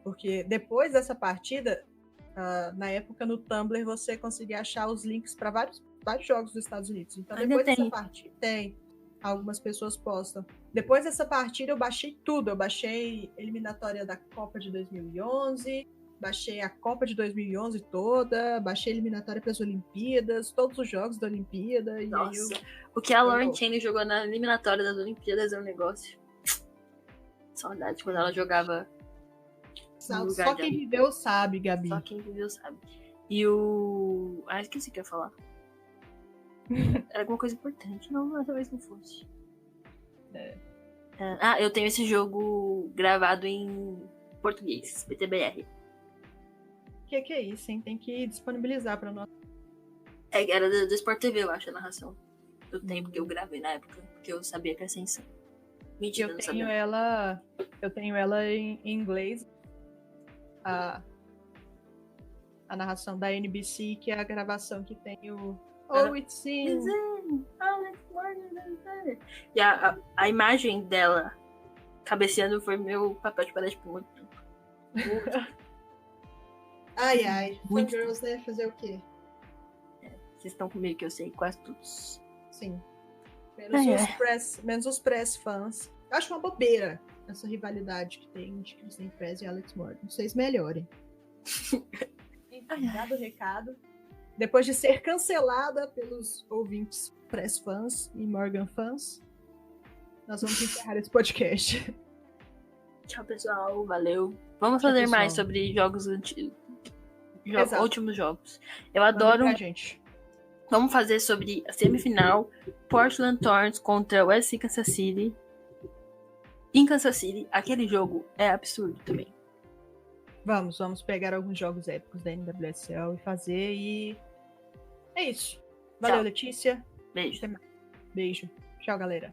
A: Porque depois dessa partida, na época no Tumblr você conseguia achar os links para vários jogos dos Estados Unidos. Então depois dessa partida tem. Algumas pessoas postam. Depois dessa partida eu baixei tudo. Eu baixei a eliminatória da Copa de 2011, baixei a Copa de 2011 toda, baixei a eliminatória para as Olimpíadas, todos os jogos da Olimpíada.
B: Nossa, o que a Lauren Chain jogou na eliminatória das Olimpíadas é um negócio. Saudade quando ela jogava.
A: Só quem viveu sabe, Gabi.
B: Só quem viveu sabe. E o... esqueci o que eu ia falar. Era alguma coisa importante. Não, talvez não fosse. Eu tenho esse jogo gravado em português, PTBR.
A: Que é isso, hein? Tem que disponibilizar pra nós.
B: Era do Sport TV, eu acho, a narração. Eu tenho, porque eu gravei na época, porque eu sabia que ia ser insano. Mentira, eu não sabia.
A: Eu tenho ela em inglês. A narração da NBC, que é a gravação que tem o It seems.
B: E a imagem dela cabeceando foi meu papel de parede por muito tempo.
A: Ai. Fangirls, né? Fazer o quê?
B: Vocês estão comigo que eu sei quase todos.
A: Sim. Menos os press fãs. Eu acho uma bobeira essa rivalidade que tem de Kristen Press e Alex Morgan. Vocês melhorem. Dado o recado. Depois de ser cancelada pelos ouvintes press fãs e Morgan fãs, nós vamos encerrar esse podcast.
B: Tchau, pessoal. Valeu. Vamos fazer mais sobre jogos antigos. Últimos jogos. Eu adoro. Vamos fazer sobre a semifinal Portland Thorns contra o SC Kansas City. Em Kansas City, aquele jogo é absurdo também.
A: Vamos pegar alguns jogos épicos da NWSL e fazer e... É isso. Valeu, tchau. Letícia.
B: Beijo.
A: Beijo. Tchau, galera.